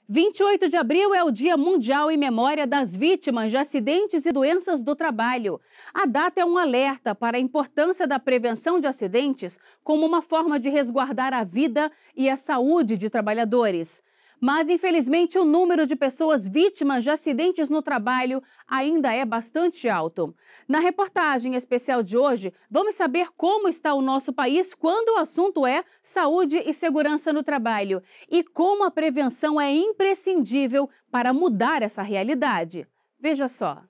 28 de abril é o Dia Mundial em memória das vítimas de acidentes e doenças do trabalho. A data é um alerta para a importância da prevenção de acidentes como uma forma de resguardar a vida e a saúde de trabalhadores. Mas, infelizmente, o número de pessoas vítimas de acidentes no trabalho ainda é bastante alto. Na reportagem especial de hoje, vamos saber como está o nosso país quando o assunto é saúde e segurança no trabalho e como a prevenção é imprescindível para mudar essa realidade. Veja só.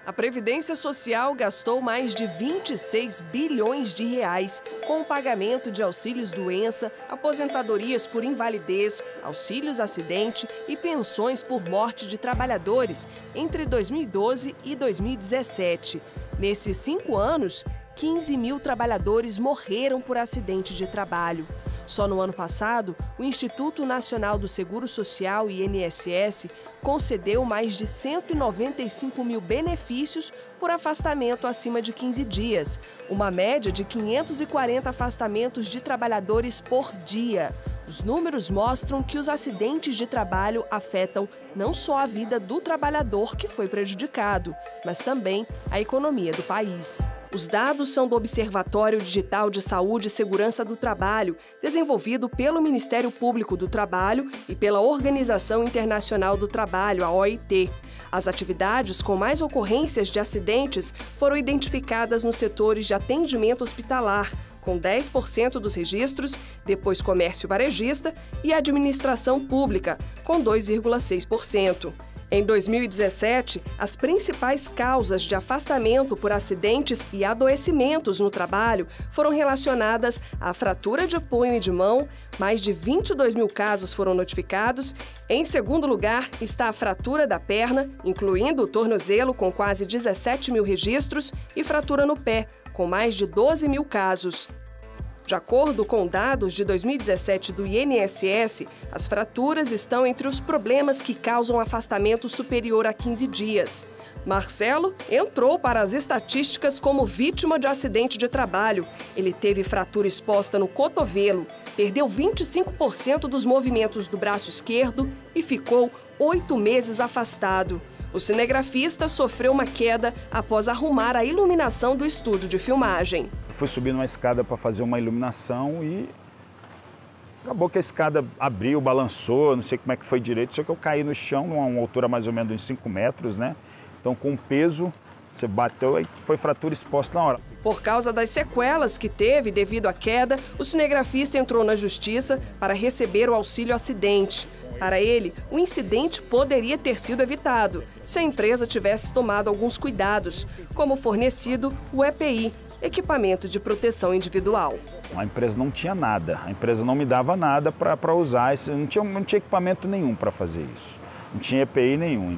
A Previdência Social gastou mais de 26 bilhões de reais com o pagamento de auxílios-doença, aposentadorias por invalidez, auxílios-acidente e pensões por morte de trabalhadores entre 2012 e 2017. Nesses 5 anos, 15 mil trabalhadores morreram por acidente de trabalho. Só no ano passado, o Instituto Nacional do Seguro Social, INSS, concedeu mais de 195 mil benefícios por afastamento acima de 15 dias, uma média de 540 afastamentos de trabalhadores por dia. Os números mostram que os acidentes de trabalho afetam não só a vida do trabalhador que foi prejudicado, mas também a economia do país. Os dados são do Observatório Digital de Saúde e Segurança do Trabalho, desenvolvido pelo Ministério Público do Trabalho e pela Organização Internacional do Trabalho, a OIT. As atividades com mais ocorrências de acidentes foram identificadas nos setores de atendimento hospitalar, com 10% dos registros, depois comércio varejista e administração pública, com 2,6%. Em 2017, as principais causas de afastamento por acidentes e adoecimentos no trabalho foram relacionadas à fratura de punho e de mão, mais de 22 mil casos foram notificados. Em segundo lugar está a fratura da perna, incluindo o tornozelo, com quase 17 mil registros, e fratura no pé, com mais de 12 mil casos. De acordo com dados de 2017 do INSS, as fraturas estão entre os problemas que causam afastamento superior a 15 dias. Marcelo entrou para as estatísticas como vítima de acidente de trabalho. Ele teve fratura exposta no cotovelo, perdeu 25% dos movimentos do braço esquerdo e ficou 8 meses afastado. O cinegrafista sofreu uma queda após arrumar a iluminação do estúdio de filmagem. Fui subir numa escada para fazer uma iluminação e acabou que a escada abriu, balançou, não sei como é que foi direito, só que eu caí no chão, numa altura mais ou menos de uns 5 metros, né? Então, com peso, você bateu e foi fratura exposta na hora. Por causa das sequelas que teve devido à queda, o cinegrafista entrou na justiça para receber o auxílio acidente. Para ele, o incidente poderia ter sido evitado se a empresa tivesse tomado alguns cuidados, como fornecido o EPI, equipamento de proteção individual. A empresa não tinha nada, a empresa não me dava nada para usar, não tinha equipamento nenhum para fazer isso, não tinha EPI nenhum.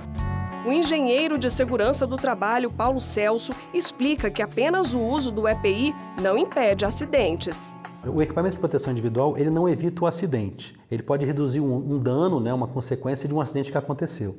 O engenheiro de segurança do trabalho, Paulo Celso, explica que apenas o uso do EPI não impede acidentes. O equipamento de proteção individual, ele não evita o acidente. Ele pode reduzir um dano, né, uma consequência de um acidente que aconteceu.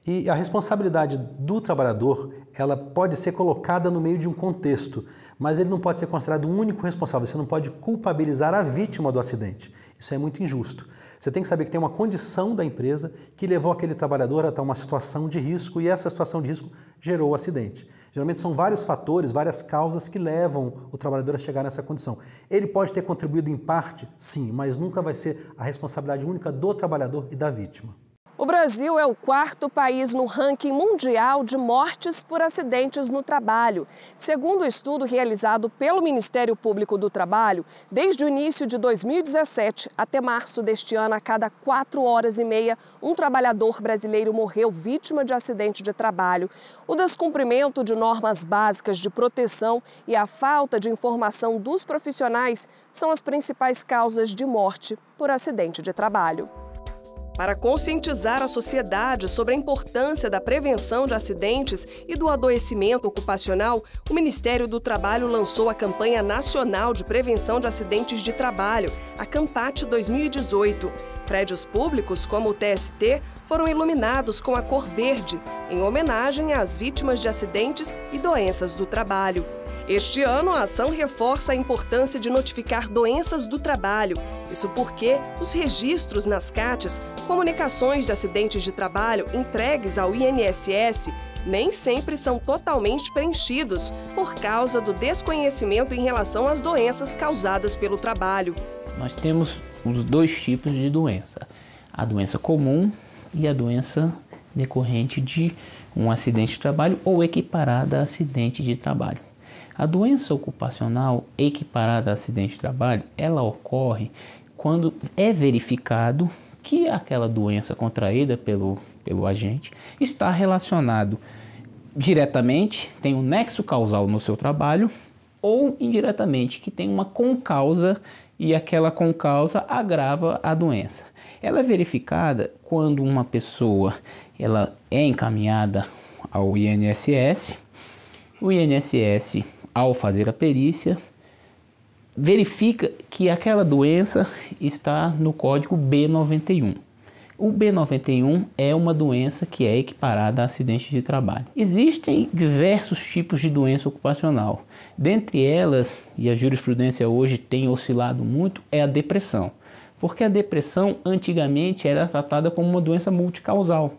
E a responsabilidade do trabalhador, ela pode ser colocada no meio de um contexto, mas ele não pode ser considerado o único responsável. Você não pode culpabilizar a vítima do acidente. Isso é muito injusto. Você tem que saber que tem uma condição da empresa que levou aquele trabalhador até uma situação de risco e essa situação de risco gerou o acidente. Geralmente são vários fatores, várias causas que levam o trabalhador a chegar nessa condição. Ele pode ter contribuído em parte, sim, mas nunca vai ser a responsabilidade única do trabalhador e da vítima. O Brasil é o 4º país no ranking mundial de mortes por acidentes no trabalho. Segundo o estudo realizado pelo Ministério Público do Trabalho, desde o início de 2017 até março deste ano, a cada 4 horas e meia, um trabalhador brasileiro morreu vítima de acidente de trabalho. O descumprimento de normas básicas de proteção e a falta de informação dos profissionais são as principais causas de morte por acidente de trabalho. Para conscientizar a sociedade sobre a importância da prevenção de acidentes e do adoecimento ocupacional, o Ministério do Trabalho lançou a Campanha Nacional de Prevenção de Acidentes de Trabalho, a CAMPAT 2018. Prédios públicos, como o TST, foram iluminados com a cor verde, em homenagem às vítimas de acidentes e doenças do trabalho. Este ano, a ação reforça a importância de notificar doenças do trabalho. Isso porque os registros nas CATs, comunicações de acidentes de trabalho entregues ao INSS, nem sempre são totalmente preenchidos por causa do desconhecimento em relação às doenças causadas pelo trabalho. Nós temos os dois tipos de doença, a doença comum e a doença decorrente de um acidente de trabalho ou equiparada a acidente de trabalho. A doença ocupacional equiparada a acidente de trabalho, ela ocorre quando é verificado que aquela doença contraída pelo agente está relacionado diretamente, tem um nexo causal no seu trabalho, ou indiretamente, que tem uma concausa e aquela concausa agrava a doença. Ela é verificada quando uma pessoa ela é encaminhada ao INSS, o INSS, ao fazer a perícia, verifica que aquela doença está no código B91. O B91 é uma doença que é equiparada a acidente de trabalho. Existem diversos tipos de doença ocupacional. Dentre elas, e a jurisprudência hoje tem oscilado muito, é a depressão. Porque a depressão antigamente era tratada como uma doença multicausal,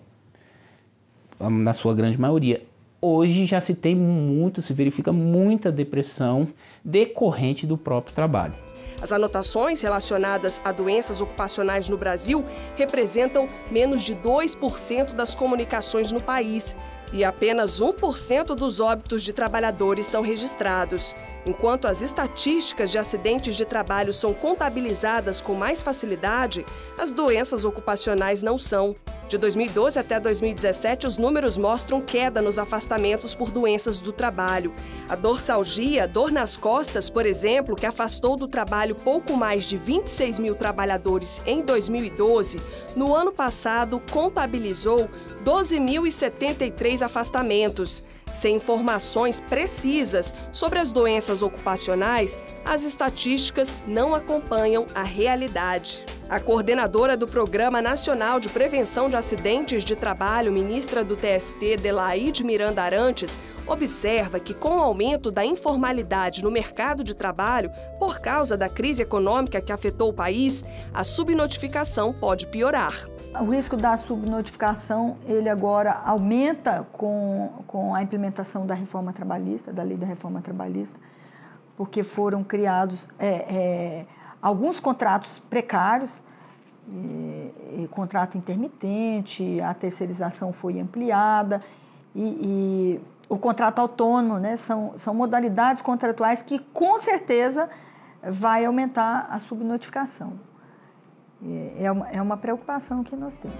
na sua grande maioria. Hoje já se verifica muita depressão decorrente do próprio trabalho. As anotações relacionadas a doenças ocupacionais no Brasil representam menos de 2% das comunicações no país e apenas 1% dos óbitos de trabalhadores são registrados. Enquanto as estatísticas de acidentes de trabalho são contabilizadas com mais facilidade, as doenças ocupacionais não são. De 2012 até 2017, os números mostram queda nos afastamentos por doenças do trabalho. A dorsalgia, dor nas costas, por exemplo, que afastou do trabalho pouco mais de 26 mil trabalhadores em 2012, no ano passado contabilizou 12.073 afastamentos. Sem informações precisas sobre as doenças ocupacionais, as estatísticas não acompanham a realidade. A coordenadora do Programa Nacional de Prevenção de Acidentes de Trabalho, ministra do TST, Delaide Miranda Arantes, observa que com o aumento da informalidade no mercado de trabalho, por causa da crise econômica que afetou o país, a subnotificação pode piorar. O risco da subnotificação, ele agora aumenta com a implementação da reforma trabalhista, da lei da reforma trabalhista, porque foram criados alguns contratos precários, contrato intermitente, a terceirização foi ampliada e o contrato autônomo, né, são modalidades contratuais que com certeza vai aumentar a subnotificação. É uma preocupação que nós temos.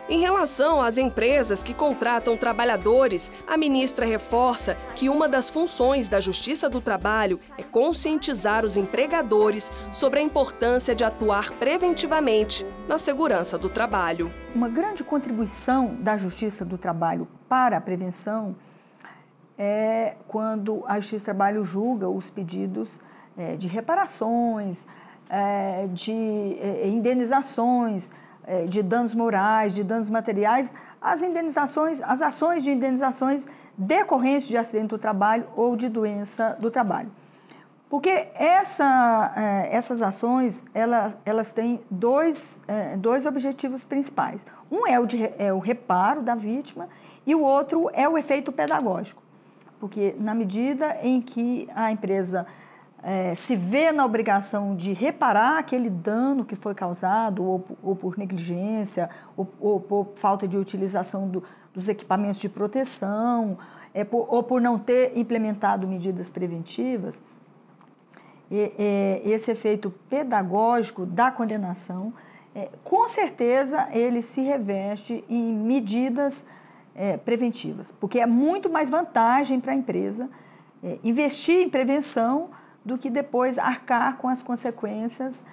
Em relação às empresas que contratam trabalhadores, a ministra reforça que uma das funções da Justiça do Trabalho é conscientizar os empregadores sobre a importância de atuar preventivamente na segurança do trabalho. Uma grande contribuição da Justiça do Trabalho para a prevenção é quando a Justiça do Trabalho julga os pedidos de reparações, de indenizações, de danos morais, de danos materiais, as ações de indenizações decorrentes de acidente do trabalho ou de doença do trabalho. Porque essas ações, elas têm dois objetivos principais. Um é o reparo da vítima e o outro é o efeito pedagógico. Porque na medida em que a empresa se vê na obrigação de reparar aquele dano que foi causado, ou por negligência, ou por falta de utilização dos equipamentos de proteção, ou por não ter implementado medidas preventivas, esse efeito pedagógico da condenação, com certeza ele se reveste em medidas preventivas, porque é muito mais vantagem para a empresa investir em prevenção do que depois arcar com as consequências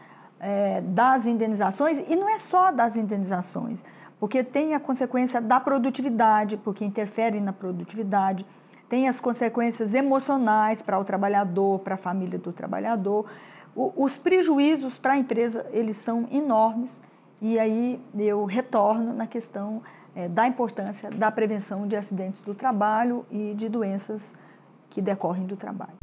das indenizações, e não é só das indenizações, porque tem a consequência da produtividade, porque interfere na produtividade, tem as consequências emocionais para o trabalhador, para a família do trabalhador. Os prejuízos para a empresa, eles são enormes, e aí eu retorno na questão da importância da prevenção de acidentes do trabalho e de doenças que decorrem do trabalho.